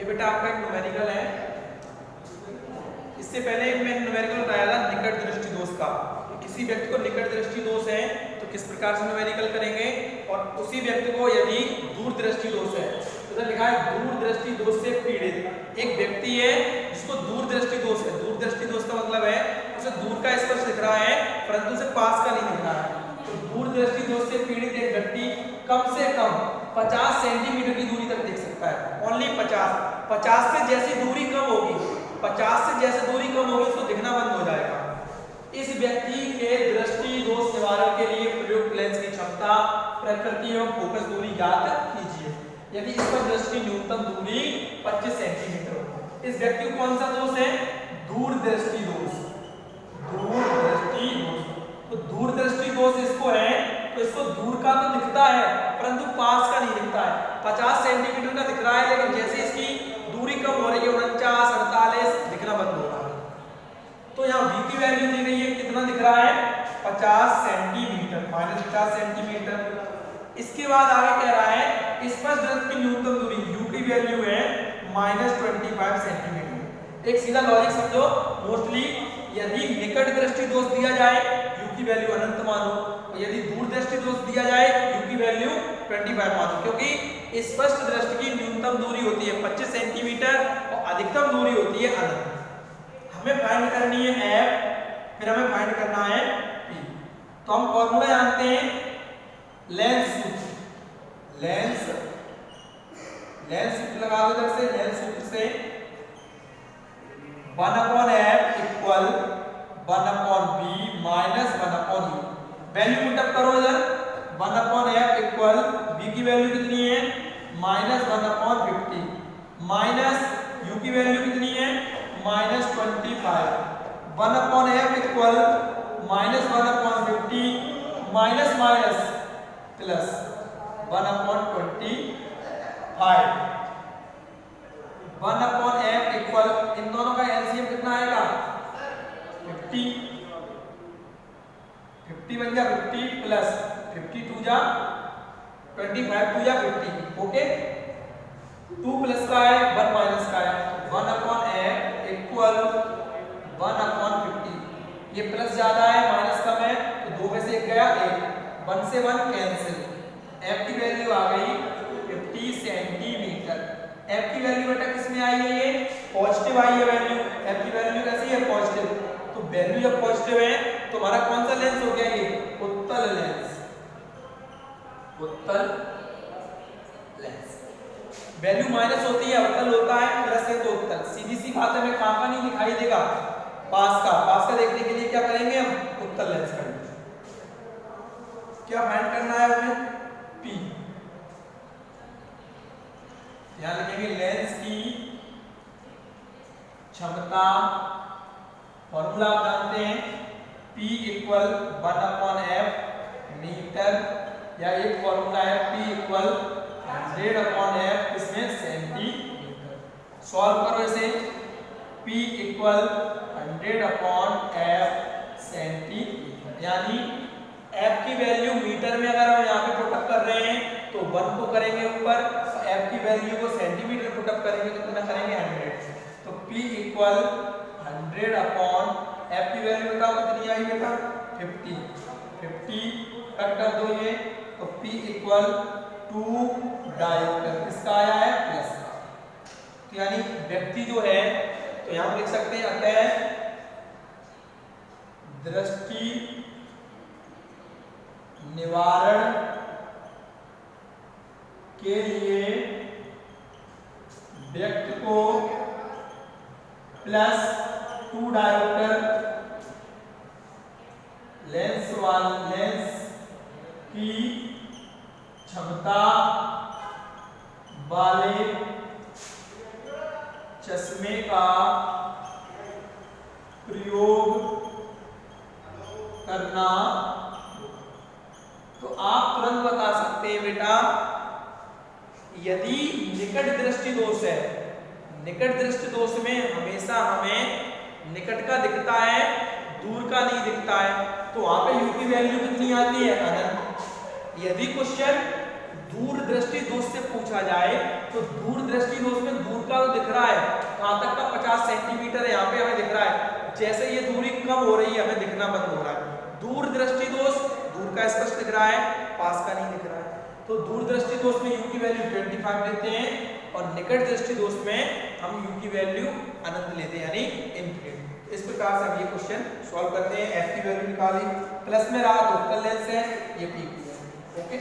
ये बेटा आपका एक न्यूमेरिकल है। इससे पहले मैं न्यूमेरिकल बताया था निकट दृष्टि दोष का। किसी व्यक्ति को निकट दृष्टि दोष है तो किस प्रकार से न्यूमेरिकल करेंगे, और उसी व्यक्ति को यदि दूर दृष्टि दोष है तो इधर लिखा है दूर दृष्टि दोष से पीड़ित एक व्यक्ति है जिसको दूर दृष्टि दोष है। दूर दृष्टि दोष का मतलब है उसे दूर का स्पर्श दिख रहा है परंतु उसे पास का नहीं दिख रहा है। तो दूर दृष्टि दोष से पीड़ित एक व्यक्ति कम से कम 50 सेंटीमीटर की दूरी तक देख सकता है। ओनली 50 से जैसी दूरी कम होगी, 50 से जैसे दूरी कम होगी उसको दिखना बंद हो जाएगा। इस व्यक्ति के दृष्टि दोष निवारण के लिए प्रयुक्त लेंस की क्षमता, प्रकृति एवं फोकस दूरी ज्ञात कीजिए। यदि इस पर दृष्टि न्यूनतम दूरी 25 सेंटीमीटर हो। इस व्यक्ति को कौन सा दोष है? दूर दृष्टि दोष। दूर दृष्टि दोष, तो दूर दृष्टि दोष इसको है तो इसको दूर का तो दिखता है परंतु पास का नहीं दिखता है। 50 सेंटीमीटर का दिख रहा है लेकिन जैसे इसकी दूरी कम हो रही है 49, 48 दिखना बंद हो रहा है। तो यहाँ v की वैल्यू दी गई है, कितना दिख रहा है? 50 सेंटीमीटर, -50 सेंटीमीटर। इसके बाद आगे कह रहा है स्पर्श दृष्टि की न्यूनतम दूरी u की वैल्यू है -25 सेंटीमीटर। एक सीधा लॉजिक समझो। मोस्टली यदि निकट दृष्टि दोष दिया जाए u की वैल्यू अनंत मानो, यदि दूर दृष्टि दोष दिया जाए u की वैल्यू 25 मानो, क्योंकि स्पष्ट दृष्टि की न्यूनतम दूरी होती है 25 सेंटीमीटर और अधिकतम दूरी होती है अनंत। हमें फाइंड करनी है f, फिर हमें फाइंड करना है p। तो हम फॉर्मूला जानते हैं लेंस सूत्र। लेंस सूत्र लगा दो इधर से। लेंस सूत्र से 1/f equal 1/b minus 1/u। Value put up करो इधर। 1/f इक्वल b की वैल्यू कितनी है? -1/50 माइनस u की वैल्यू कितनी है? -25। 1/f equal -1/50 minus minus plus 1/25। 1/f equal in दोनों का एलसीएम कितना आएगा? 50। 50 बन गया 50 प्लस 52 जा 25 2 जा 50। ओके, 2 प्लस का है 1 माइनस का है। 1/f equal 1/50। ये प्लस ज्यादा है माइनस कम है तो 2 में से 1 गया 1, 1 से 1 कैंसिल। f की वैल्यू आ गई 50 सेंटीमीटर। f की वैल्यू बेटा किसमें आई है? ये पॉजिटिव आई है वैल्यू। f की वैल्यू कैसी है? पॉजिटिव। तो वैल्यू जब पॉजिटिव है तो हमारा कौन सा लेंस हो गया? ये उत्तल लेंस। उत्तल लेंस। वैल्यू माइनस होती है उत्तल होता है, प्लस है तो उत्तल। सीधी सी बात है, हमें कहां का नहीं दिखाई देगा? पास का। पास का देखने के लिए क्या करेंगे हम? उत्तल लेंस करेंगे। क्या फाइंड करना है हमें? p। यहां लिखेंगे लेंस की क्षमता। फॉर्मूला आप जानते हैं p इक्वल 1/f मीटर, या एक फॉर्मूला है p इक्वल 100/f इसमें सेंटीमीटर। सॉल्व करो इसे। p इक्वल 100/f सेंटीमीटर, यानी f की वैल्यू मीटर में अगर हम यहाँ पे पुटअप कर रहे हैं तो 1 को करेंगे ऊपर, f की वैल्यू को सेंटीमीटर पुटअप करेंगे तो कितना करेंगे? 100। तो p इक्वल 100/f की वैल्यू बताओ कितनी आई बेटा? 50 कट कर दो ये, तो p इक्वल 2 डायोप्टर। इसका आया है प्लस का। तो यानी व्यक्ति जो है तो यहां लिख सकते हैं अतः दृष्टि निवारण के लिए व्यक्ति को +2 डायोप्टर लेंस की क्षमता वाले चश्मे का प्रयोग करना। तो आप तुरंत बता सकते हैं बेटा, यदि निकट दृष्टि दोष है, निकट दृष्टि दोष में हमेशा हमें निकट का दिखता है, दूर का नहीं दिखता है, तो वहां पे u की वैल्यू कितनी आती है? अनंत। यदि क्वेश्चन दूर दृष्टि दोष से पूछा जाए तो दूर दृष्टि दोष में दूर का तो दिख रहा है, कहां तक का 50 सेंटीमीटर है, यहाँ पे हमें दिख रहा है। जैसे ये दूरी कम हो रही है हमें दिखना बंद हो रहा है। दूर दृष्टि दोष दूर का स्पष्ट दिख रहा है, पास का नहीं दिख रहा है। तो दूर दृष्टि दोष में u की वैल्यू 25 लेते हैं और निकट दृष्टि दोष में हम u की वैल्यू अनंत लेते हैं, यानी इनफिनिट। इस प्रकार से हम ये क्वेश्चन सॉल्व करते हैं। f की वैल्यू निकाली, प्लस में रहा तो उत्तल लेंस है, ये p की है। ओके।